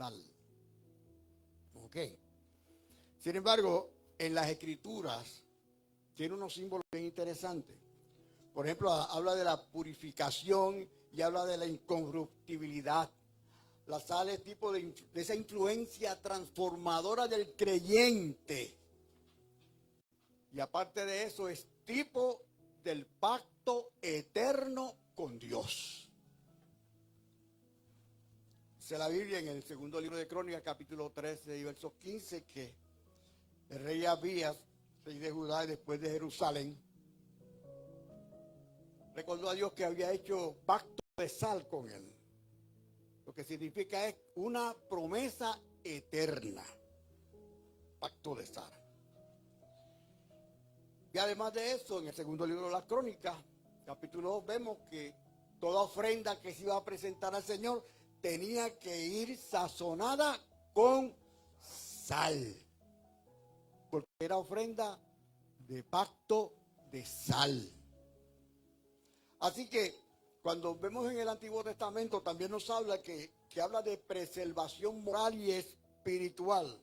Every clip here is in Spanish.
sal. ¿Ok? Sin embargo, en las Escrituras tiene unos símbolos bien interesantes. Por ejemplo, habla de la purificación y habla de la incorruptibilidad. La sal es tipo de esa influencia transformadora del creyente. Y aparte de eso, es tipo del pacto eterno con Dios. Dice la Biblia en el segundo libro de Crónicas, capítulo 13 y verso 15, que el rey Abías, rey de Judá y después de Jerusalén, recordó a Dios que había hecho pacto de sal con él. Lo que significa es una promesa eterna. Pacto de sal. Y además de eso, en el segundo libro de las Crónicas, capítulo 2, vemos que toda ofrenda que se iba a presentar al Señor tenía que ir sazonada con sal. Porque era ofrenda de pacto de sal. Así que cuando vemos en el Antiguo Testamento también nos habla que habla de preservación moral y espiritual.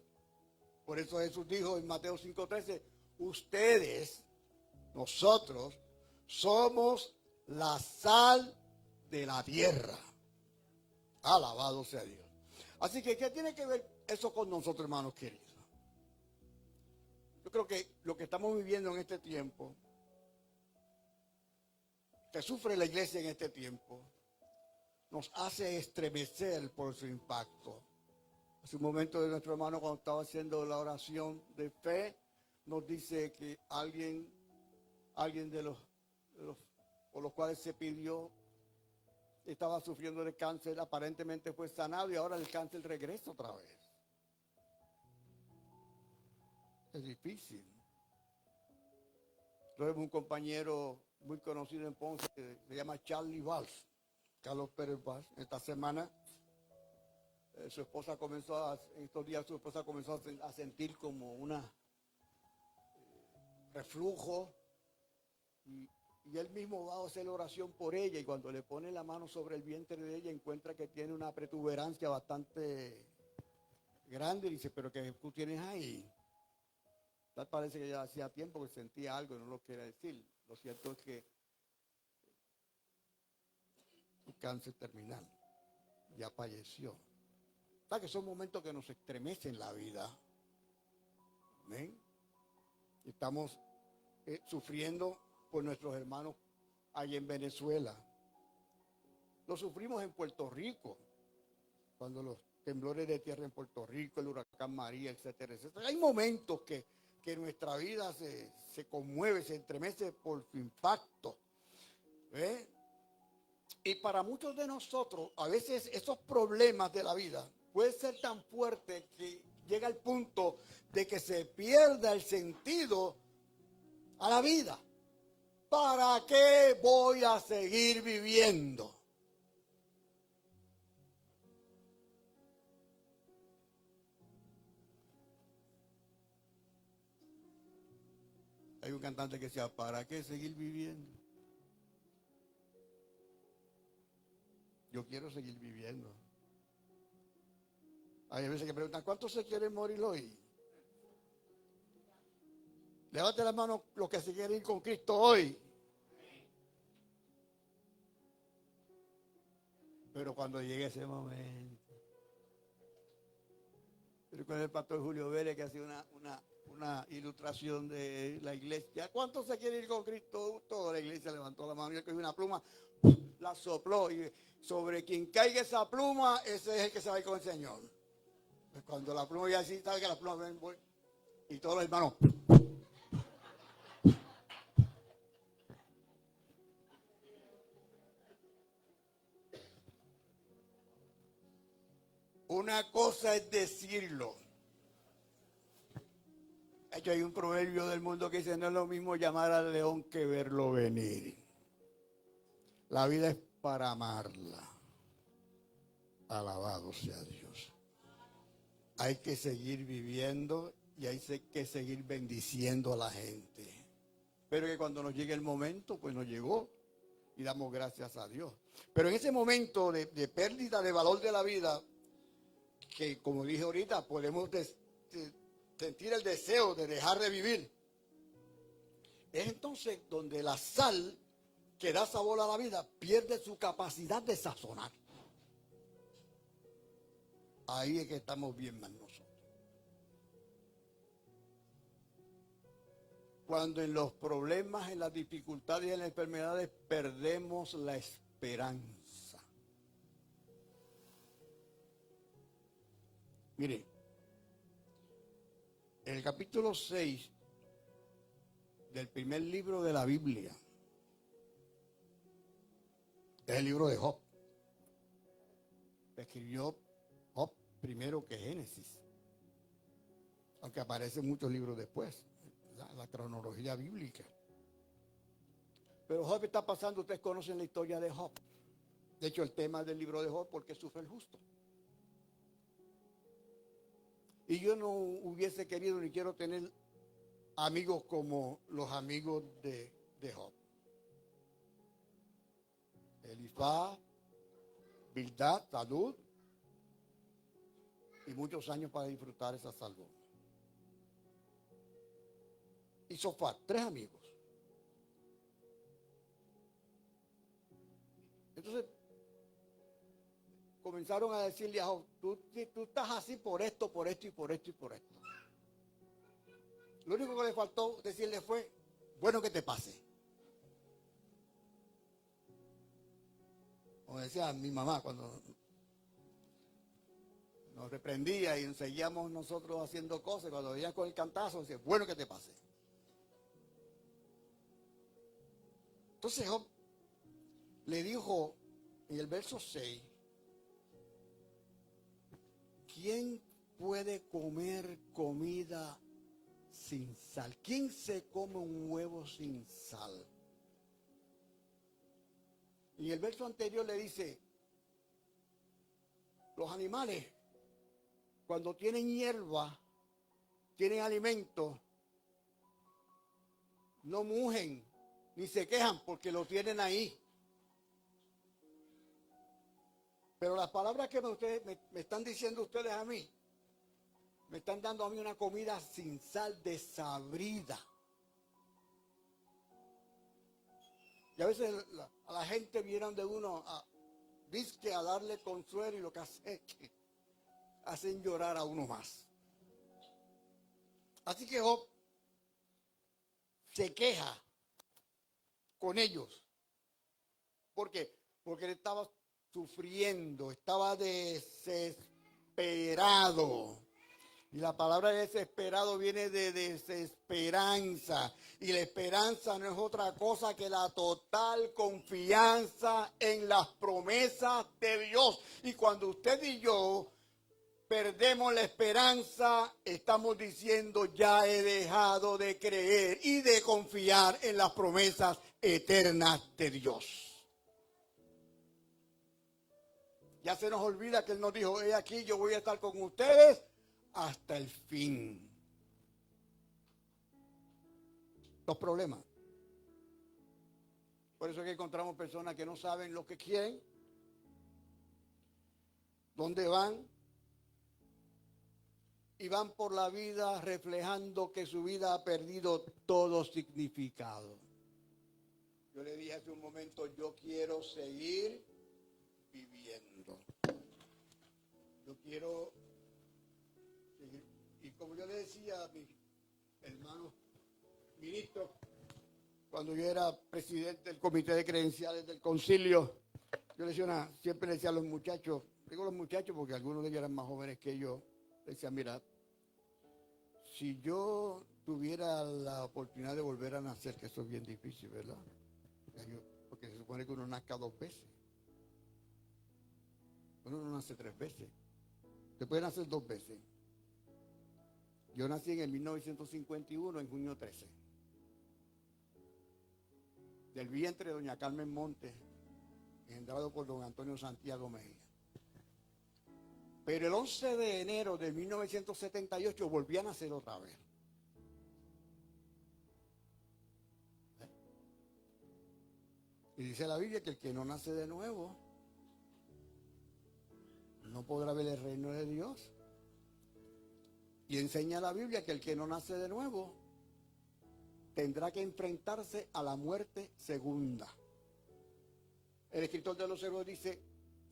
Por eso Jesús dijo en Mateo 5:13, ustedes, nosotros, somos la sal de la tierra. Alabado sea Dios. Así que, ¿qué tiene que ver eso con nosotros, hermanos queridos? Yo creo que lo que estamos viviendo en este tiempo, que sufre la iglesia en este tiempo, nos hace estremecer por su impacto. Hace un momento de nuestro hermano, cuando estaba haciendo la oración de fe, nos dice que alguien de los por los cuales se pidió estaba sufriendo de cáncer, aparentemente fue sanado y ahora el cáncer regresa otra vez. Es difícil. Luego un compañero muy conocido en Ponce, que se llama Charlie Valls, Carlos Pérez Valls. Esta semana su esposa comenzó en estos días su esposa comenzó a sentir como una reflujo y él mismo va a hacer la oración por ella y cuando le pone la mano sobre el vientre de ella encuentra que tiene una protuberancia bastante grande y dice, pero ¿qué tú tienes ahí? Tal parece que ya hacía tiempo que sentía algo y no lo quería decir. Lo cierto es que su cáncer terminal ya falleció. O sea que son momentos que nos estremecen la vida. ¿Ven? Estamos sufriendo por nuestros hermanos allá en Venezuela. Lo sufrimos en Puerto Rico, cuando los temblores de tierra en Puerto Rico, el huracán María, etcétera, etcétera. Hay momentos que nuestra vida se conmueve, se estremece por su impacto. Y para muchos de nosotros, a veces esos problemas de la vida pueden ser tan fuertes que llega al punto de que se pierda el sentido a la vida. ¿Para qué voy a seguir viviendo? Hay un cantante que decía, ¿para qué seguir viviendo? Yo quiero seguir viviendo. Hay veces que preguntan, ¿cuántos se quieren morir hoy? Levante la mano los que se quieren ir con Cristo hoy. Pero cuando llegue ese momento. Pero con el pastor Julio Vélez que hacía una ilustración de la iglesia. ¿Cuántos se quieren ir con Cristo? Toda la iglesia levantó la mano y él cogió una pluma, la sopló y sobre quien caiga esa pluma, ese es el que se va a ir con el Señor. Pues cuando la pluma ya así, sabe que la pluma ven, y todos los hermanos. Una cosa es decirlo. De hecho, hay un proverbio del mundo que dice, no es lo mismo llamar al león que verlo venir. La vida es para amarla. Alabado sea Dios. Hay que seguir viviendo y hay que seguir bendiciendo a la gente. Pero que cuando nos llegue el momento, pues nos llegó y damos gracias a Dios. Pero en ese momento de pérdida de valor de la vida, que como dije ahorita, podemos sentir el deseo de dejar de vivir. Es entonces donde la sal que da sabor a la vida pierde su capacidad de sazonar. Ahí es que estamos bien mal nosotros. Cuando en los problemas, en las dificultades y en las enfermedades perdemos la esperanza. Mire, en el capítulo 6 del primer libro de la Biblia, es el libro de Job. Escribió Job primero que Génesis, aunque aparecen muchos libros después, la cronología bíblica. Pero Job está pasando, ustedes conocen la historia de Job. De hecho, el tema del libro de Job, ¿por qué sufre el justo? Y yo no hubiese querido ni quiero tener amigos como los amigos de Job. Elifaz, Bildad, salud y muchos años para disfrutar esa salud. Y Sofat, 3 amigos. Entonces comenzaron a decirle a Job, tú estás así por esto, por esto y por esto y por esto. Lo único que le faltó decirle fue, bueno que te pase. Como decía mi mamá cuando nos reprendía y seguíamos nosotros haciendo cosas, cuando veían con el cantazo, decía, bueno que te pase. Entonces Job le dijo en el verso 6, ¿quién puede comer comida sin sal? ¿Quién se come un huevo sin sal? Y en el verso anterior le dice, los animales, cuando tienen hierba, tienen alimento, no mugen ni se quejan porque lo tienen ahí. Pero las palabras que me están diciendo ustedes a mí, me están dando a mí una comida sin sal, desabrida. Y a veces a la gente viene de uno dizque a darle consuelo y lo que hace es que hacen llorar a uno más. Así que Job se queja con ellos. ¿Por qué? Porque él estaba sufriendo, estaba desesperado. Y la palabra desesperado viene de desesperanza. Y la esperanza no es otra cosa que la total confianza en las promesas de Dios. Y cuando usted y yo perdemos la esperanza, estamos diciendo, ya he dejado de creer y de confiar en las promesas eternas de Dios. Ya se nos olvida que Él nos dijo, he aquí, yo voy a estar con ustedes hasta el fin. Los problemas. Por eso es que encontramos personas que no saben lo que quieren, dónde van, y van por la vida reflejando que su vida ha perdido todo significado. Yo le dije hace un momento, yo quiero seguir viviendo. Yo quiero seguir. Y como yo le decía a mis hermanos ministros, cuando yo era presidente del comité de credenciales del concilio, yo le decía siempre le decía a los muchachos, digo los muchachos porque algunos de ellos eran más jóvenes que yo, le decía, mira, si yo tuviera la oportunidad de volver a nacer, que eso es bien difícil, ¿verdad? Porque se supone que uno nazca 2 veces. Uno no nace 3 veces. Se puede nacer 2 veces. Yo nací en el 1951, en junio 13. Del vientre de doña Carmen Montes, engendrado por don Antonio Santiago Mejía. Pero el 11 de enero de 1978 volví a nacer otra vez. Y dice la Biblia que el que no nace de nuevo no podrá ver el reino de Dios. Y enseña la Biblia que el que no nace de nuevo tendrá que enfrentarse a la muerte segunda. El escritor de los Hebreos dice,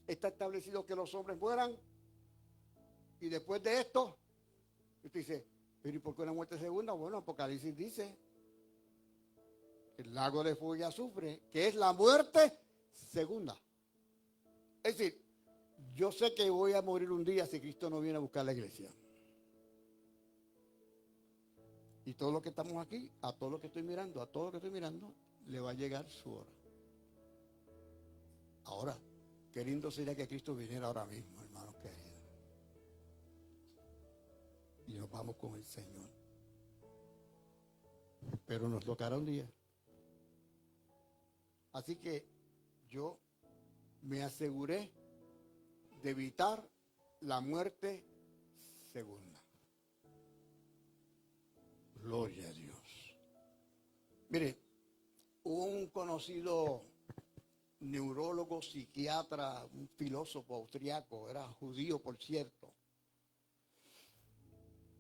está establecido que los hombres mueran y después de esto, usted dice, pero ¿y por qué una muerte segunda? Bueno, Apocalipsis dice, el lago de fuego y azufre, que es la muerte segunda. Es decir, yo sé que voy a morir un día si Cristo no viene a buscar la iglesia. Y todos los que estamos aquí, a todos los que estoy mirando, a todos los que estoy mirando, le va a llegar su hora. Ahora, qué lindo sería que Cristo viniera ahora mismo, hermanos queridos. Y nos vamos con el Señor. Pero nos tocará un día. Así que yo me aseguré de evitar la muerte segunda. Gloria a Dios. Mire, un conocido neurólogo, psiquiatra, un filósofo austriaco, era judío por cierto,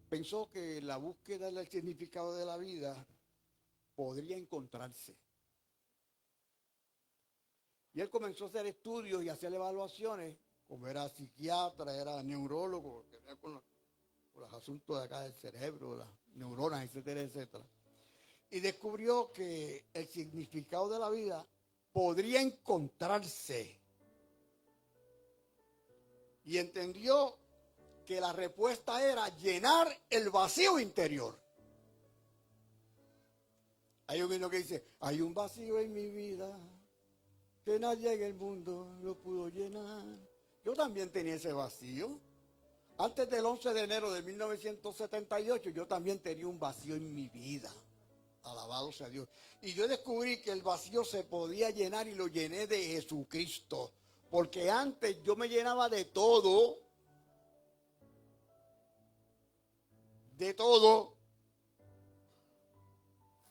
pensó que la búsqueda del significado de la vida podría encontrarse. Y él comenzó a hacer estudios y a hacer evaluaciones, como era psiquiatra, era neurólogo, que era con los asuntos de acá del cerebro, las neuronas, etcétera, etcétera. Y descubrió que el significado de la vida podría encontrarse. Y entendió que la respuesta era llenar el vacío interior. Hay un himno que dice, hay un vacío en mi vida que nadie en el mundo lo pudo llenar. Yo también tenía ese vacío. Antes del 11 de enero de 1978, yo también tenía un vacío en mi vida. Alabado sea Dios. Y yo descubrí que el vacío se podía llenar y lo llené de Jesucristo. Porque antes yo me llenaba de todo. De todo.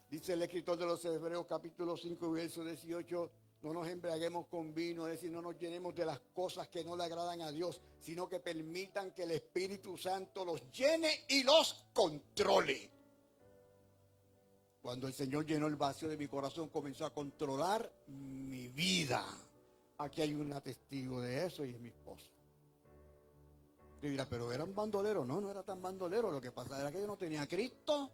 Dice el escritor de los Hebreos capítulo 5 verso 18. No nos embriaguemos con vino, es decir, no nos llenemos de las cosas que no le agradan a Dios, sino que permitan que el Espíritu Santo los llene y los controle. Cuando el Señor llenó el vacío de mi corazón, comenzó a controlar mi vida. Aquí hay una testigo de eso y es mi esposa. Y dirá, pero era un bandolero. No, no era tan bandolero. Lo que pasa era que yo no tenía a Cristo.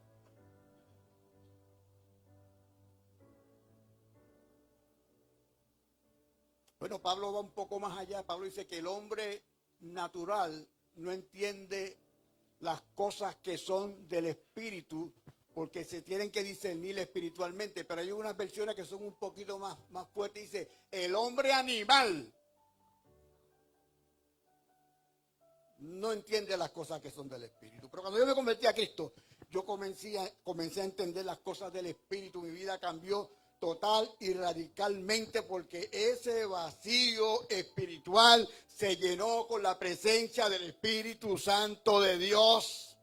Bueno, Pablo va un poco más allá. Pablo dice que el hombre natural no entiende las cosas que son del espíritu porque se tienen que discernir espiritualmente. Pero hay unas versiones que son un poquito más fuertes. Dice, el hombre animal no entiende las cosas que son del espíritu. Pero cuando yo me convertí a Cristo, yo comencé a entender las cosas del espíritu. Mi vida cambió total y radicalmente porque ese vacío espiritual se llenó con la presencia del Espíritu Santo de Dios.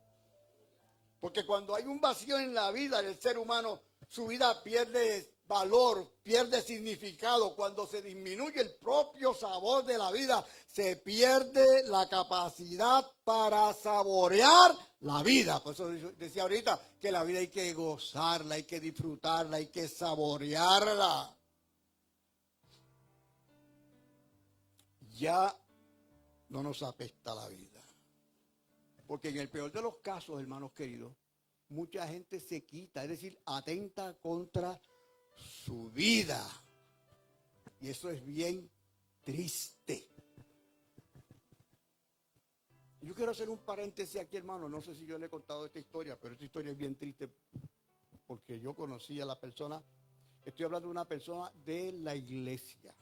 Porque cuando hay un vacío en la vida del ser humano, su vida pierde valor, pierde significado. Cuando se disminuye el propio sabor de la vida, se pierde la capacidad para saborear la vida. Por eso decía ahorita que la vida hay que gozarla, hay que disfrutarla, hay que saborearla. Ya no nos apesta la vida. Porque en el peor de los casos, hermanos queridos, mucha gente se quita, es decir, atenta contra su vida. Y eso es bien triste. Yo quiero hacer un paréntesis aquí, hermano. No sé si yo le he contado esta historia, pero esta historia es bien triste porque yo conocí a la persona. Estoy hablando de una persona de la iglesia.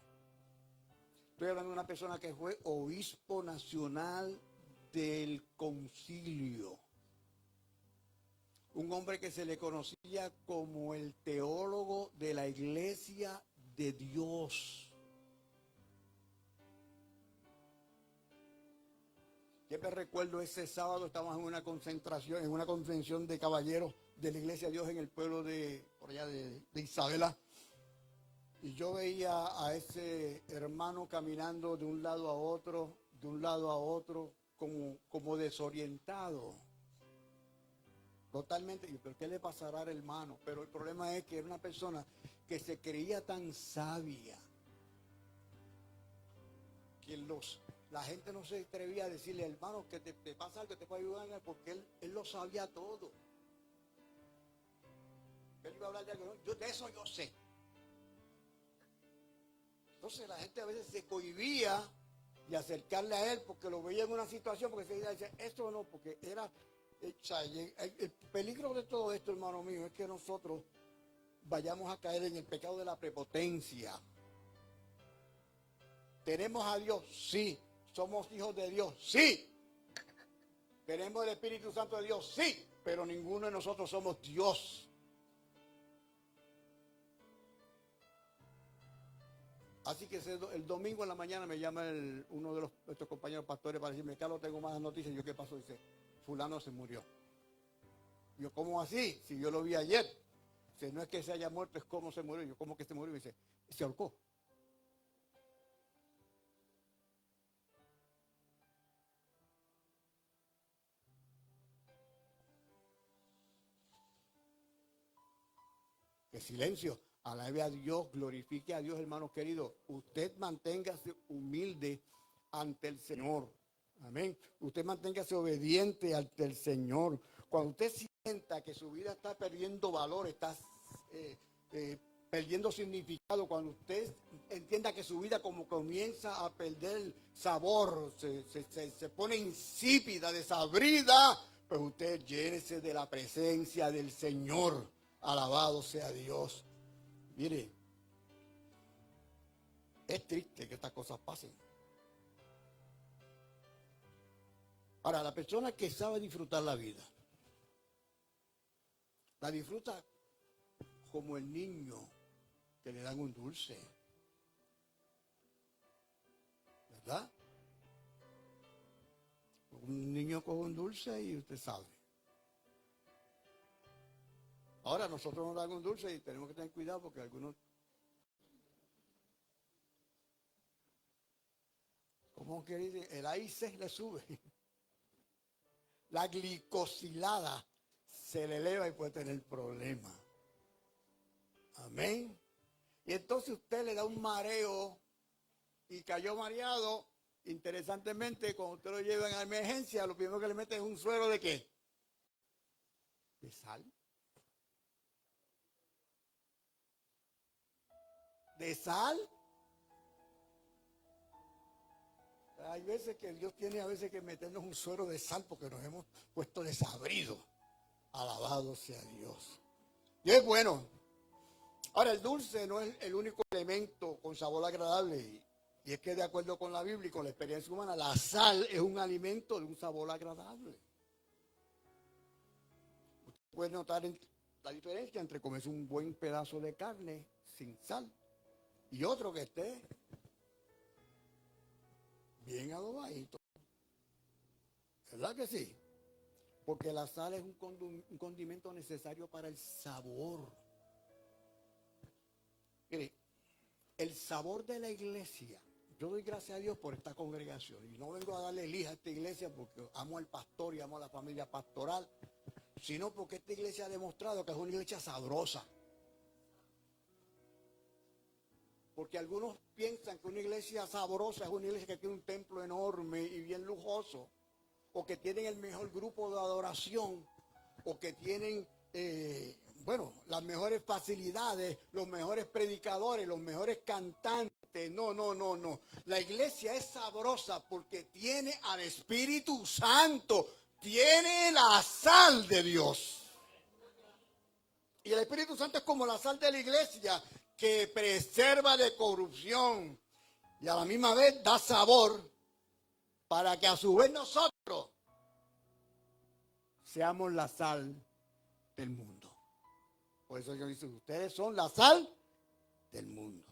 Estoy hablando de una persona que fue obispo nacional del concilio. Un hombre que se le conocía como el teólogo de la iglesia de Dios. Yo me recuerdo ese sábado, estábamos en una concentración, en una convención de caballeros de la iglesia de Dios en el pueblo por allá de Isabela. Y yo veía a ese hermano caminando de un lado a otro, de un lado a otro como desorientado. Totalmente. ¿Pero qué le pasará al hermano? Pero el problema es que era una persona que se creía tan sabia que la gente no se atrevía a decirle, hermano, que te pasa algo, que te puede ayudar, porque él lo sabía todo. Él iba a hablar de algo, ¿no? De eso yo sé. Entonces la gente a veces se cohibía de acercarle a él porque lo veía en una situación, porque se decía, esto no, porque era, o sea, el peligro de todo esto, hermano mío, es que nosotros vayamos a caer en el pecado de la prepotencia. ¿Tenemos a Dios? Sí. ¿Somos hijos de Dios? Sí. ¿Tenemos el Espíritu Santo de Dios? Sí. Pero ninguno de nosotros somos Dios. Así que el domingo en la mañana me llama uno de nuestros compañeros pastores para decirme, Carlos, tengo más noticias. Yo, ¿qué pasó? Dice, fulano se murió. Yo, ¿cómo así? Si yo lo vi ayer. Dice, no es que se haya muerto, es cómo se murió. Yo, ¿cómo que se murió? Dice, se ahorcó. Que silencio. Alabe a Dios, glorifique a Dios, hermanos queridos. Usted manténgase humilde ante el Señor. Amén. Usted manténgase obediente ante el Señor. Cuando usted sienta que su vida está perdiendo valor, está perdiendo significado, cuando usted entienda que su vida como comienza a perder sabor, se pone insípida, desabrida, pues usted llénese de la presencia del Señor. Alabado sea Dios. Mire, es triste que estas cosas pasen. Ahora, la persona que sabe disfrutar la vida, la disfruta como el niño que le dan un dulce. ¿Verdad? Un niño coge un dulce y usted sabe. Ahora nosotros nos dan un dulce y tenemos que tener cuidado porque algunos, ¿cómo que dice? El AIC le sube. La glicosilada se le eleva y puede tener problemas. Amén. Y entonces usted le da un mareo y cayó mareado. Interesantemente, cuando usted lo lleva en emergencia, lo primero que le mete es un suero ¿de qué? De sal. ¿De sal? Hay veces que Dios tiene a veces que meternos un suero de sal porque nos hemos puesto desabridos. Alabado sea Dios. Y es bueno. Ahora, el dulce no es el único elemento con sabor agradable. Y es que de acuerdo con la Biblia y con la experiencia humana, la sal es un alimento de un sabor agradable. Usted puede notar la diferencia entre comerse un buen pedazo de carne sin sal y otro que esté bien adobadito. ¿Verdad que sí? Porque la sal es un condimento necesario para el sabor. Mire, el sabor de la iglesia. Yo doy gracias a Dios por esta congregación. Y no vengo a darle lija a esta iglesia porque amo al pastor y amo a la familia pastoral, sino porque esta iglesia ha demostrado que es una iglesia sabrosa. Porque algunos piensan que una iglesia sabrosa es una iglesia que tiene un templo enorme y bien lujoso, o que tienen el mejor grupo de adoración, o que tienen, las mejores facilidades, los mejores predicadores, los mejores cantantes. No. La iglesia es sabrosa porque tiene al Espíritu Santo, tiene la sal de Dios. Y el Espíritu Santo es como la sal de la iglesia que preserva de corrupción y a la misma vez da sabor para que a su vez nosotros seamos la sal del mundo. Por eso yo digo, ustedes son la sal del mundo.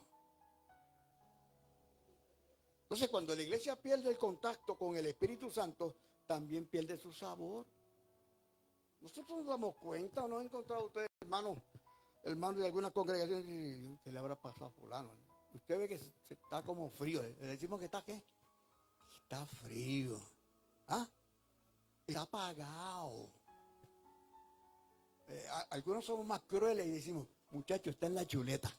Entonces, cuando la iglesia pierde el contacto con el Espíritu Santo, también pierde su sabor. Nosotros nos damos cuenta, ¿no han encontrado ustedes, hermanos de alguna congregación, que le habrá pasado a fulano? Usted ve que se está como frío. Le decimos que está ¿qué? está frío. ¿Ah? Está apagado. Algunos somos más crueles y decimos, muchacho, está en la chuleta.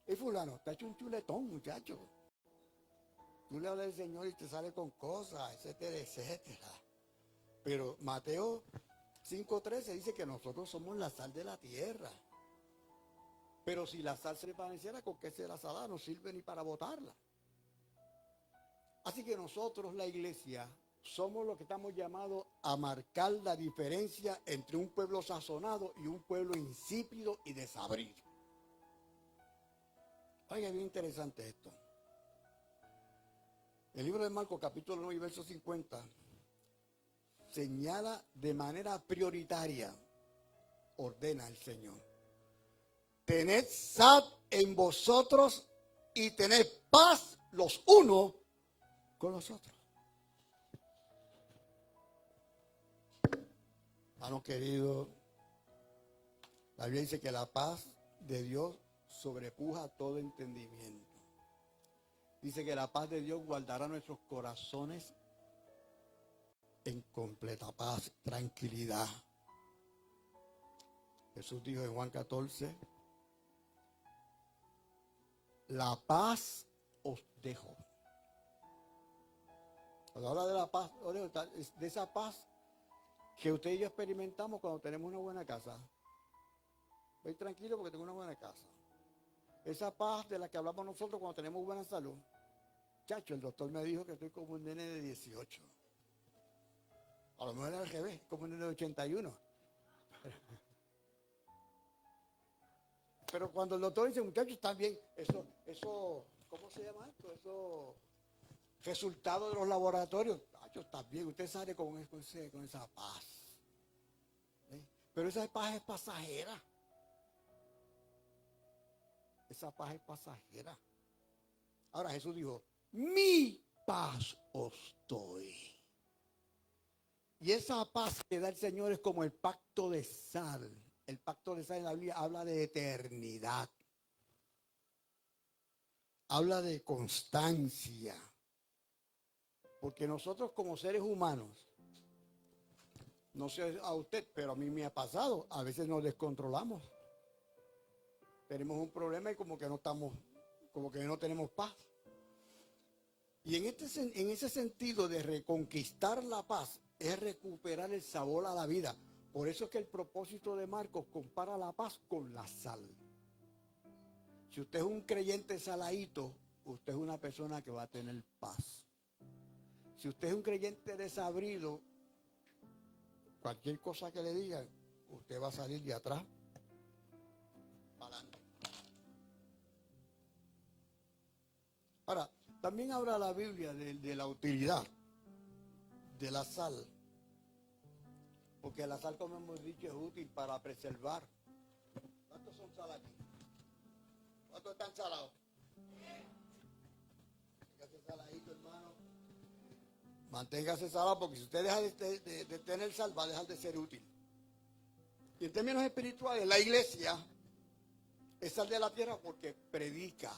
Y fulano, está hecho un chuletón, muchacho. Tú le hablas al Señor y te sale con cosas, etcétera, etcétera. Pero Mateo 5:13 dice que nosotros somos la sal de la tierra. Pero si la sal se desvaneciera, ¿con qué será salada? No sirve ni para botarla. Así que nosotros, la iglesia, somos los que estamos llamados a marcar la diferencia entre un pueblo sazonado y un pueblo insípido y desabrido. Oiga, bien interesante esto. El libro de Marcos, capítulo 9, verso 50, señala de manera prioritaria, ordena el Señor: tened paz en vosotros y tened paz los unos con los otros. Hermano querido, la Biblia dice que la paz de Dios sobrepuja todo entendimiento. Dice que la paz de Dios guardará nuestros corazones en completa paz, tranquilidad. Jesús dijo en Juan 14, la paz os dejo. Cuando habla de la paz, de esa paz que usted y yo experimentamos cuando tenemos una buena casa. Estoy tranquilo porque tengo una buena casa. Esa paz de la que hablamos nosotros cuando tenemos buena salud. Chacho, el doctor me dijo que estoy como un nene de 18. A lo mejor era al revés, como un nene de 81. Pero cuando el doctor dice, muchachos, están bien, eso, ¿cómo se llama esto? Eso, resultado de los laboratorios. Chacho, está bien, usted sale con esa paz. ¿Sí? Pero esa paz es pasajera. Esa paz es pasajera. Ahora Jesús dijo, mi paz os doy. Y esa paz que da el Señor es como el pacto de sal. El pacto de sal en la Biblia habla de eternidad. Habla de constancia. Porque nosotros como seres humanos, no sé a usted, pero a mí me ha pasado, a veces nos descontrolamos. Tenemos un problema y como que no tenemos paz. Y en ese sentido de reconquistar la paz es recuperar el sabor a la vida. Por eso es que el propósito de Marcos compara la paz con la sal. Si usted es un creyente saladito, usted es una persona que va a tener paz. Si usted es un creyente desabrido, cualquier cosa que le digan, usted va a salir de atrás para adelante. Ahora, también habla la Biblia de la utilidad de la sal. Porque la sal, como hemos dicho, es útil para preservar. ¿Cuántos son sal aquí? ¿Cuántos están salados? Manténgase saladito, hermano. Manténgase salado, porque si usted deja de tener sal, va a dejar de ser útil. Y en términos espirituales, la iglesia es sal de la tierra porque predica,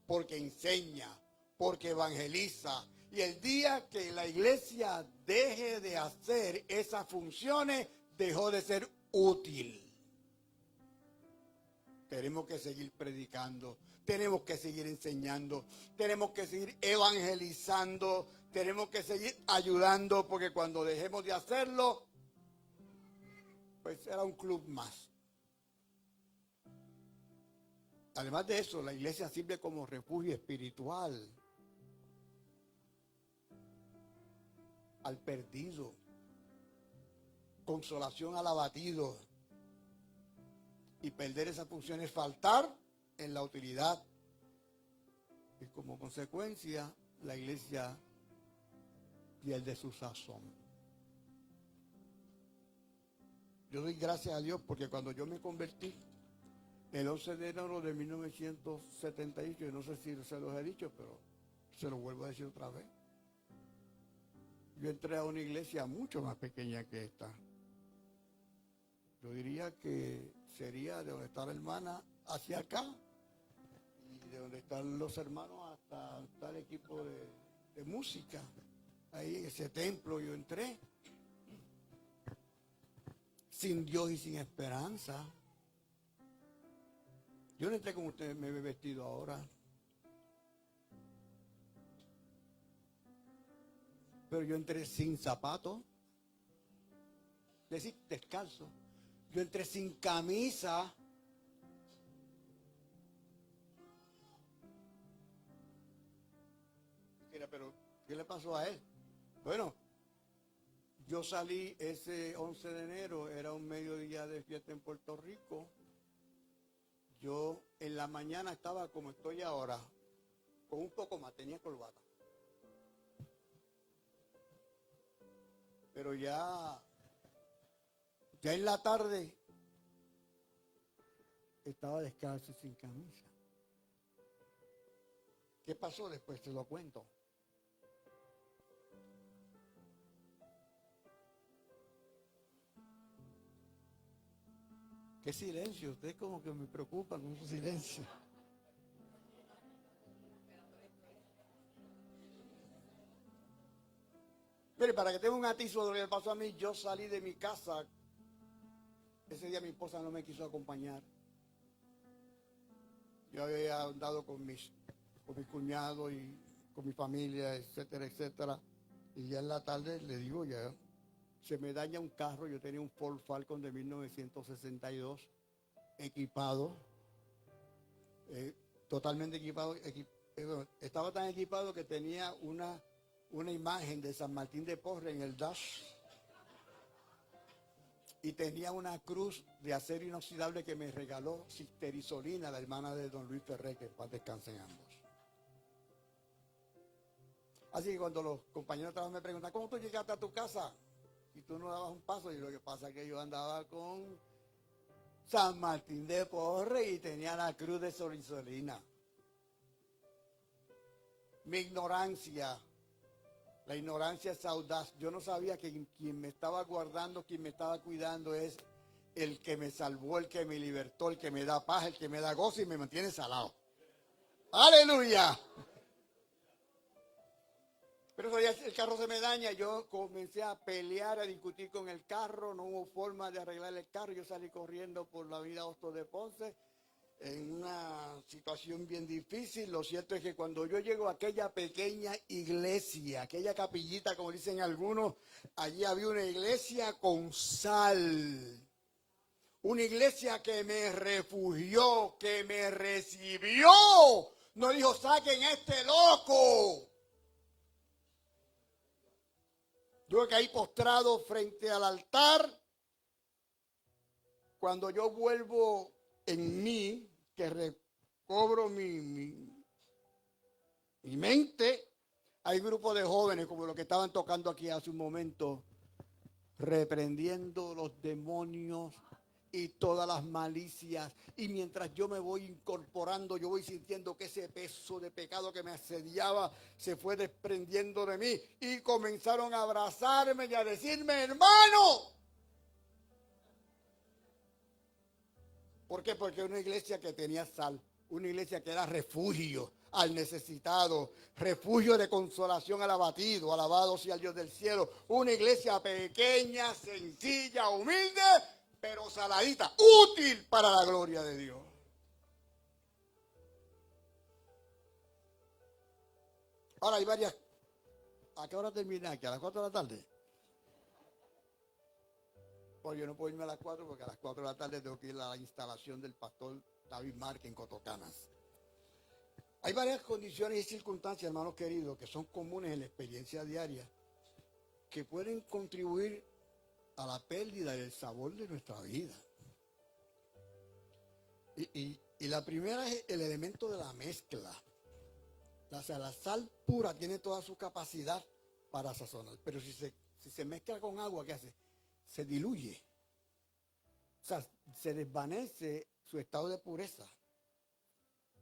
porque enseña, porque evangeliza. Y el día que la iglesia deje de hacer esas funciones, dejó de ser útil. Tenemos que seguir predicando, tenemos que seguir enseñando, tenemos que seguir evangelizando, tenemos que seguir ayudando, porque cuando dejemos de hacerlo, pues será un club más. Además de eso, la iglesia sirve como refugio espiritual al perdido, consolación al abatido. Y perder esa función es faltar en la utilidad. Y como consecuencia, la iglesia pierde su sazón. Yo doy gracias a Dios porque cuando yo me convertí, el 11 de enero de 1978, no sé si se los he dicho, pero se los vuelvo a decir otra vez. Yo entré a una iglesia mucho más pequeña que esta. Yo diría que sería de donde está la hermana hacia acá. Y y de donde están los hermanos hasta está el equipo de música. Ahí en ese templo yo entré, sin Dios y sin esperanza. Yo no entré como usted me ve vestido ahora, pero yo entré sin zapatos, es decir, descalzo. Yo entré sin camisa. Mira, pero ¿qué le pasó a él? Bueno, yo salí ese 11 de enero, era un mediodía de fiesta en Puerto Rico. Yo en la mañana estaba como estoy ahora, con un poco más, tenía corbata. Pero ya en la tarde estaba descalzo y sin camisa. ¿Qué pasó después? Te lo cuento. ¿Qué silencio? Ustedes como que me preocupan con su silencio. Mire, para que tenga un atisbo de lo que me pasó a mí, yo salí de mi casa. Ese día mi esposa no me quiso acompañar. Yo había andado con mis cuñados y con mi familia, etcétera, etcétera. Y ya en la tarde, le digo, ya se me daña un carro. Yo tenía un Ford Falcon de 1962, equipado, totalmente equipado. Estaba tan equipado que tenía una imagen de San Martín de Porres en el dash. Y tenía una cruz de acero inoxidable que me regaló Sister Isolina, la hermana de don Luis Ferrer, que en paz descansen ambos. Así que cuando los compañeros de trabajo me preguntan, ¿cómo tú llegaste a tu casa? Y tú no dabas un paso. Y lo que pasa es que yo andaba con San Martín de Porres y tenía la cruz de Sor Isolina. Mi ignorancia, la ignorancia es audaz. Yo no sabía que quien me estaba guardando, quien me estaba cuidando es el que me salvó, el que me libertó, el que me da paz, el que me da gozo y me mantiene salado. ¡Aleluya! Pero eso ya el carro se me daña, yo comencé a pelear, a discutir con el carro, no hubo forma de arreglar el carro, yo salí corriendo por la avenida Hostos de Ponce, en una situación bien difícil. Lo cierto es que cuando yo llego a aquella pequeña iglesia, aquella capillita, como dicen algunos, allí había una iglesia con sal. Una iglesia que me refugió, que me recibió. No dijo, saquen este loco. Yo caí postrado frente al altar. Cuando yo vuelvo en mí, que recobro mi mente, hay grupos de jóvenes como los que estaban tocando aquí hace un momento, reprendiendo los demonios y todas las malicias. Y mientras yo me voy incorporando, yo voy sintiendo que ese peso de pecado que me asediaba se fue desprendiendo de mí. Y comenzaron a abrazarme y a decirme, hermano. ¿Por qué? Porque era una iglesia que tenía sal, una iglesia que era refugio al necesitado, refugio de consolación al abatido, alabado sea el Dios del cielo. Una iglesia pequeña, sencilla, humilde, pero saladita, útil para la gloria de Dios. Ahora hay varias. ¿A qué hora termina aquí? ¿A las 4 de la tarde? Pues yo no puedo irme a las 4 porque a las 4 de la tarde tengo que ir a la instalación del pastor David Márquez en Cotocanas. Hay varias condiciones y circunstancias, hermanos queridos, que son comunes en la experiencia diaria, que pueden contribuir a la pérdida del sabor de nuestra vida. Y la primera es el elemento de la mezcla. O sea, la sal pura tiene toda su capacidad para sazonar, pero si se mezcla con agua, ¿qué hace? Se diluye. O sea, se desvanece su estado de pureza.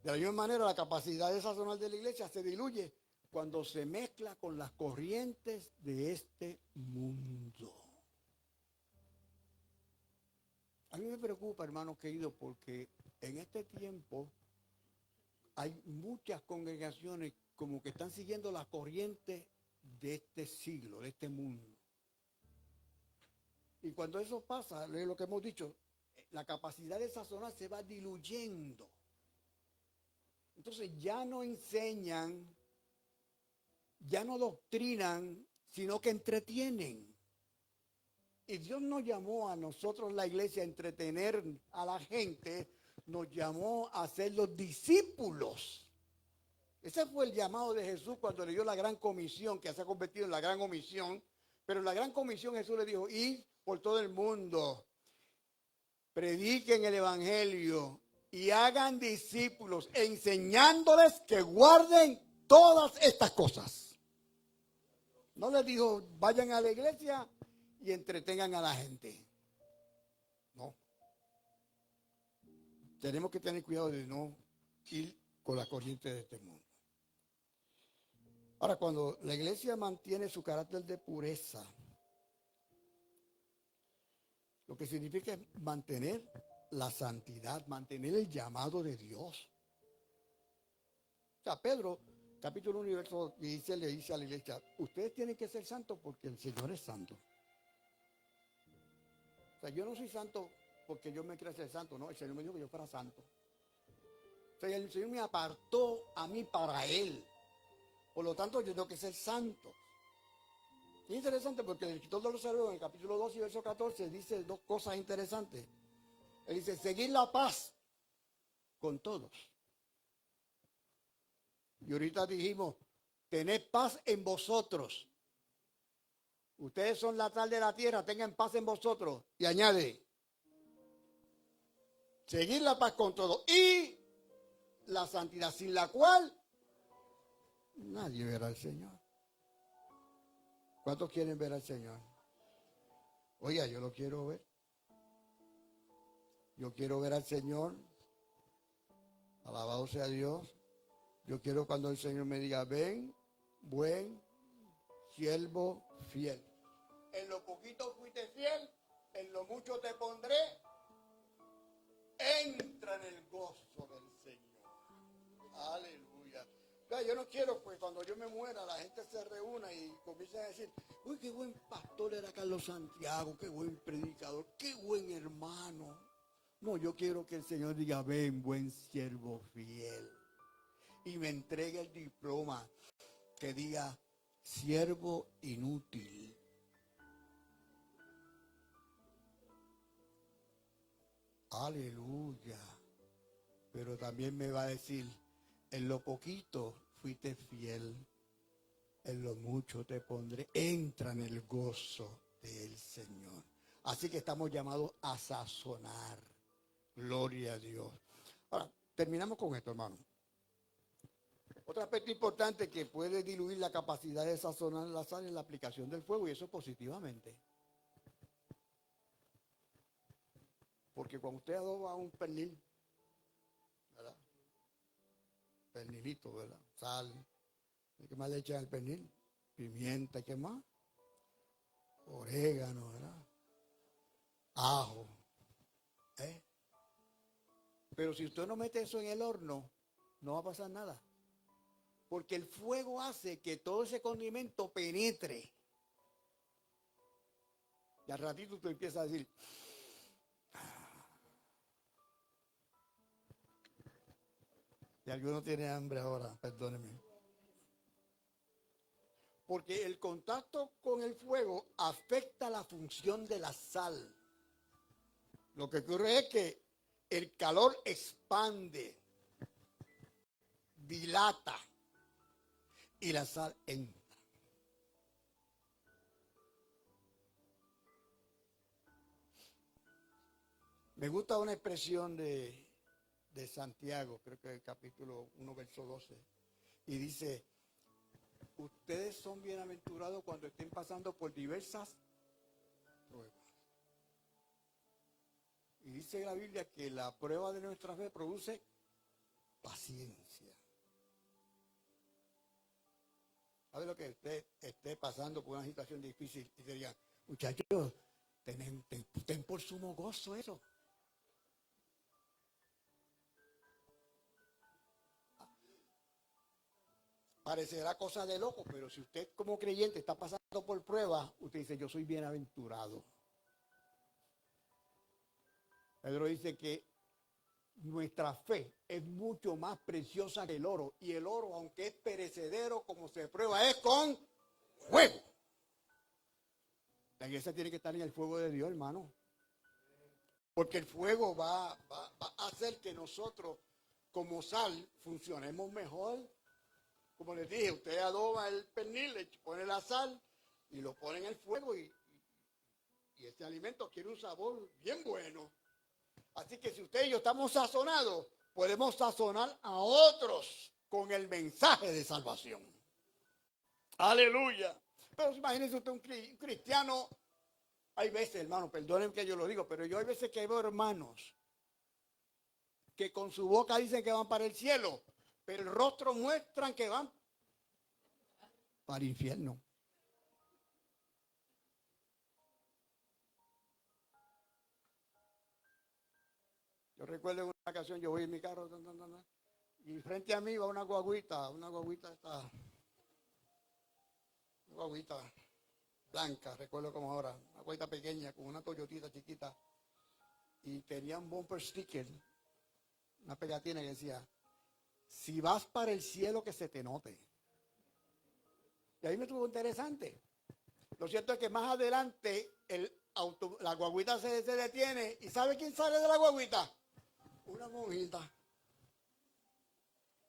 De la misma manera, la capacidad de sazonar de la iglesia se diluye cuando se mezcla con las corrientes de este mundo. A mí me preocupa, hermanos queridos, porque en este tiempo hay muchas congregaciones como que están siguiendo la corriente de este siglo, de este mundo. Y cuando eso pasa, es lo que hemos dicho, la capacidad de sazonar se va diluyendo. Entonces ya no enseñan, ya no doctrinan, sino que entretienen. Y Dios nos llamó a nosotros, la iglesia, a entretener a la gente, nos llamó a ser los discípulos. Ese fue el llamado de Jesús cuando le dio la gran comisión, que se ha convertido en la gran omisión. Pero en la gran comisión Jesús le dijo, id por todo el mundo, prediquen el evangelio y hagan discípulos, enseñándoles que guarden todas estas cosas. No les dijo, vayan a la iglesia y entretengan a la gente. No. Tenemos que tener cuidado de no ir con la corriente de este mundo. Ahora, cuando la iglesia mantiene su carácter de pureza, lo que significa es mantener la santidad, mantener el llamado de Dios. O sea, Pedro, capítulo 1, verso 16, le dice a la iglesia, ustedes tienen que ser santos porque el Señor es santo. O sea, yo no soy santo porque yo me quiera ser santo, no, el Señor me dijo que yo fuera santo. O sea, el Señor me apartó a mí para Él. Por lo tanto, yo tengo que ser santo. Es interesante porque el escritor de los Hebreos en el capítulo 2 y verso 14 dice dos cosas interesantes. Él dice, seguir la paz con todos. Y ahorita dijimos, tened paz en vosotros. Ustedes son la sal de la tierra, tengan paz en vosotros. Y añade, seguir la paz con todos y la santidad, sin la cual nadie verá al Señor. ¿Cuántos quieren ver al Señor? Oiga, yo lo quiero ver. Yo quiero ver al Señor. Alabado sea Dios. Yo quiero cuando el Señor me diga, ven, buen siervo fiel. En lo poquito fuiste fiel, en lo mucho te pondré. Entra en el gozo del Señor. Aleluya. Yo no quiero, pues, cuando yo me muera, la gente se reúna y comience a decir, uy, qué buen pastor era Carlos Santiago, qué buen predicador, qué buen hermano. No, yo quiero que el Señor diga, ven, buen siervo fiel. Y me entregue el diploma que diga, siervo inútil. Aleluya. Pero también me va a decir, en lo poquito fuiste fiel, en lo mucho te pondré. Entra en el gozo del Señor. Así que estamos llamados a sazonar. Gloria a Dios. Ahora, terminamos con esto, hermano. Otro aspecto importante que puede diluir la capacidad de sazonar la sal es la aplicación del fuego, y eso positivamente. Porque cuando usted adoba un pernil, ¿verdad? Pernilito, ¿verdad? Sal. ¿Qué más le echan al pernil? Pimienta, ¿qué más? Orégano, ¿verdad? Ajo. Pero si usted no mete eso en el horno, no va a pasar nada. Porque el fuego hace que todo ese condimento penetre. Y al ratito usted empieza a decir, y alguno tiene hambre ahora, perdóneme. Porque el contacto con el fuego afecta la función de la sal. Lo que ocurre es que el calor expande, dilata y la sal entra. Me gusta una expresión de Santiago, creo que el capítulo 1, verso 12, y dice, ustedes son bienaventurados cuando estén pasando por diversas pruebas. Y dice la Biblia que la prueba de nuestra fe produce paciencia. ¿Sabe lo que usted esté pasando por una situación difícil y te diga, muchachos, ten por sumo gozo eso? parecerá cosa de loco, pero si usted como creyente está pasando por pruebas, usted dice, yo soy bienaventurado. Pedro dice que nuestra fe es mucho más preciosa que el oro. Y el oro, aunque es perecedero, como se prueba, es con fuego. La iglesia tiene que estar en el fuego de Dios, hermano. Porque el fuego va a hacer que nosotros, como sal, funcionemos mejor. Como les dije, usted adoba el pernil, le pone la sal y lo pone en el fuego y este alimento quiere un sabor bien bueno. Así que si usted y yo estamos sazonados, podemos sazonar a otros con el mensaje de salvación. Aleluya. Pero imagínense usted un cristiano. Hay veces, hermano, perdonen que yo lo digo, pero yo hay veces que veo hermanos que con su boca dicen que van para el cielo, pero el rostro muestran que van para el infierno. Yo recuerdo en una ocasión, yo voy en mi carro, y frente a mí va una guaguita blanca, recuerdo como ahora, una guaguita pequeña, con una Toyotita chiquita, y tenía un bumper sticker, una pegatina que decía, si vas para el cielo que se te note. Y ahí me estuvo interesante. Lo cierto es que más adelante la guaguita se detiene, y ¿sabe quién sale de la guaguita? Una monjita.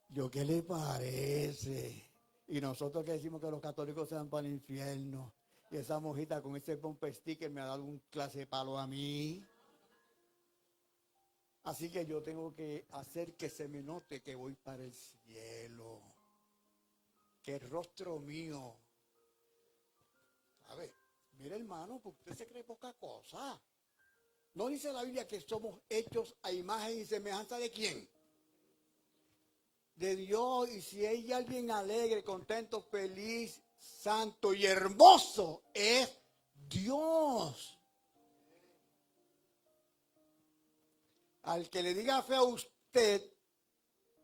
¿Yo qué le parece? Y nosotros que decimos que los católicos se van para el infierno. Y esa monjita con ese bumper sticker me ha dado un clase de palo a mí. Así que yo tengo que hacer que se me note que voy para el cielo. Que el rostro mío. A ver, mire hermano, porque usted se cree poca cosa. ¿No dice la Biblia que somos hechos a imagen y semejanza de quién? De Dios. Y si hay alguien alegre, contento, feliz, santo y hermoso, es Dios. Al que le diga fe a usted,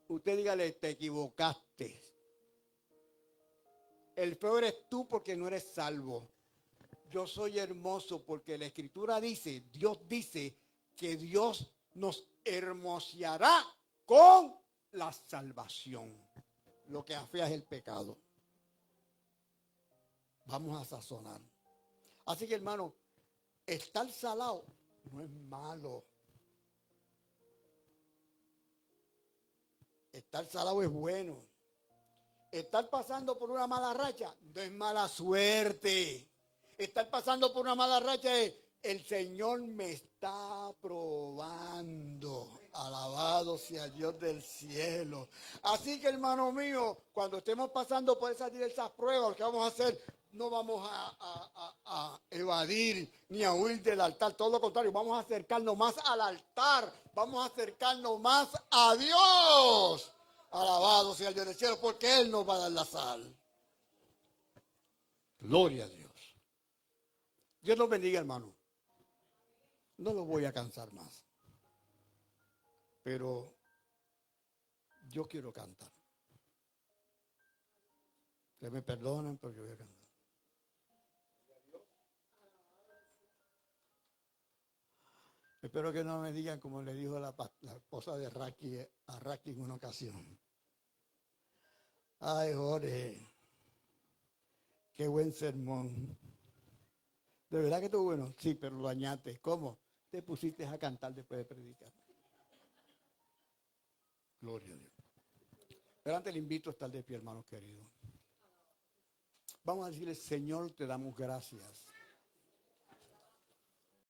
usted dígale, te equivocaste. El feo eres tú porque no eres salvo. Yo soy hermoso porque la Escritura dice, Dios dice que Dios nos hermoseará con la salvación. Lo que afea es el pecado. Vamos a sazonar. Así que hermano, estar salado no es malo. Estar salado es bueno. Estar pasando por una mala racha no es mala suerte. Estar pasando por una mala racha es el Señor me está probando. Alabado sea Dios del cielo. Así que hermano mío, cuando estemos pasando por esas diversas pruebas, lo que vamos a hacer, no vamos a evadir ni a huir del altar. Todo lo contrario, vamos a acercarnos más al altar. Vamos a acercarnos más a Dios. Alabado sea el Dios del cielo, porque Él nos va a dar la sal. Gloria a Dios. Dios los bendiga, hermano. No los voy a cansar más. Pero yo quiero cantar. Que me perdonen, pero yo voy a cantar. Espero que no me digan como le dijo la esposa de Raki a Raki en una ocasión. Ay, Jorge, qué buen sermón. ¿De verdad que estuvo bueno? Sí, pero lo dañaste. ¿Cómo? Te pusiste a cantar después de predicar. Gloria a Dios. Pero antes le invito a estar de pie, hermanos queridos. Vamos a decirle, Señor, te damos gracias.